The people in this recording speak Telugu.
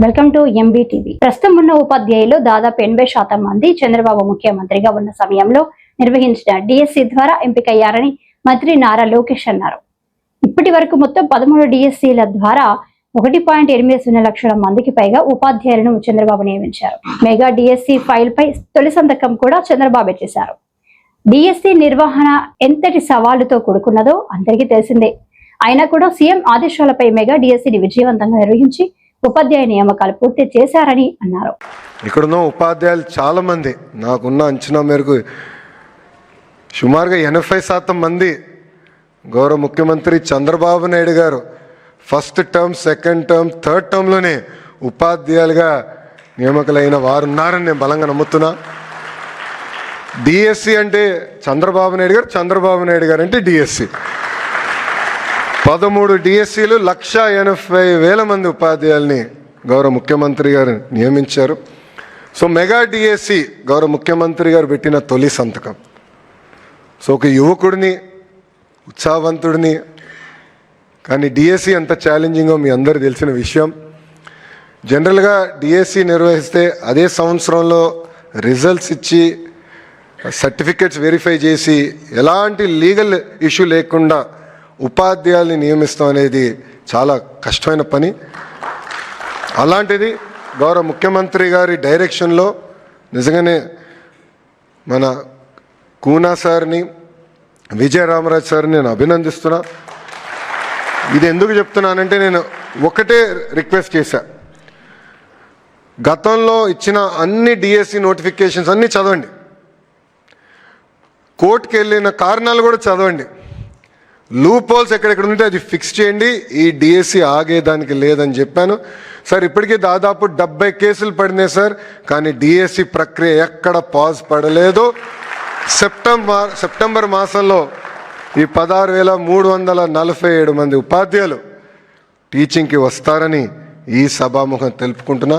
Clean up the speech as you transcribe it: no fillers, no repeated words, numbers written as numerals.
Welcome to MBTV. ప్రస్తుతం ఉన్న ఉపాధ్యాయులు దాదాపు 80% మంది చంద్రబాబు ముఖ్యమంత్రిగా ఉన్న సమయంలో నిర్వహించిన డిఎస్సి ద్వారా ఎంపికయ్యారని మంత్రి నారా లోకేష్ అన్నారు. ఇప్పటి వరకు మొత్తం 13 డిఎస్సీల ద్వారా 1.80 లక్షల మందికి పైగా ఉపాధ్యాయులను చంద్రబాబు నియమించారు. మెగా డిఎస్సి ఫైల్ పై తొలి సంతకం కూడా చంద్రబాబే చేశారు. డిఎస్సి నిర్వహణ ఎంతటి సవాలుతో కూడుకున్నదో అందరికీ తెలిసిందే. అయినా కూడా సీఎం ఆదేశాలపై మెగా డిఎస్సిని విజయవంతంగా నిర్వహించి ఉపాధ్యాయ నియామకాలు పూర్తి చేశారని అన్నారు. ఇక్కడున్న ఉపాధ్యాయులు చాలా మంది, నాకున్న అంచనా మేరకు సుమారుగా 80% మంది గౌరవ ముఖ్యమంత్రి Chandrababu Naidu garu first term, second term, third టర్మ్లోనే ఉపాధ్యాయులుగా నియామకులైన వారు ఉన్నారని నేను బలంగా నమ్ముతున్నా. డిఎస్సి అంటే చంద్రబాబు నాయుడు గారు, చంద్రబాబు నాయుడు గారు అంటే డిఎస్సి. 13 డిఎస్సీలు 1,80,000 మంది ఉపాధ్యాయుల్ని గౌరవ ముఖ్యమంత్రి గారు నియమించారు. సో మెగా డిఎస్సి గౌరవ ముఖ్యమంత్రి గారు పెట్టిన తొలి సంతకం. సో ఒక యువకుడిని, ఉత్సాహవంతుడిని, కానీ డిఎస్సి ఎంత ఛాలెంజింగో మీ అందరూ తెలిసిన విషయం. జనరల్గా డిఎస్సి నిర్వహిస్తే అదే సంవత్సరంలో రిజల్ట్స్ ఇచ్చి సర్టిఫికెట్స్ వెరిఫై చేసి ఎలాంటి లీగల్ ఇష్యూ లేకుండా ఉపాధ్యాయుల్ని నియమిస్తాం అనేది చాలా కష్టమైన పని. అలాంటిది గౌరవ ముఖ్యమంత్రి గారి డైరెక్షన్లో నిజంగానే మన కూనా సార్ని, విజయరామరాజు సార్ని నేను అభినందిస్తున్నా. ఇది ఎందుకు చెప్తున్నానంటే నేను ఒకటే రిక్వెస్ట్ చేశా, గతంలో ఇచ్చిన అన్ని డిఎస్సి నోటిఫికేషన్స్ అన్నీ చదవండి, కోర్టుకు వెళ్ళిన కారణాలు కూడా చదవండి, లూప్ హోల్స్ ఎక్కడెక్కడ ఉంటే అది ఫిక్స్ చేయండి, ఈ డిఎస్సి ఆగేదానికి లేదని చెప్పాను. సార్ ఇప్పటికీ దాదాపు 70 కేసులు పడినాయి సార్, కానీ డిఎస్సి ప్రక్రియ ఎక్కడ పాజ్ పడలేదు. సెప్టెంబర్ మాసంలో ఈ 16,347 మంది ఉపాధ్యాయులు టీచింగ్కి వస్తారని ఈ సభాముఖం తెలుపుకుంటున్నా.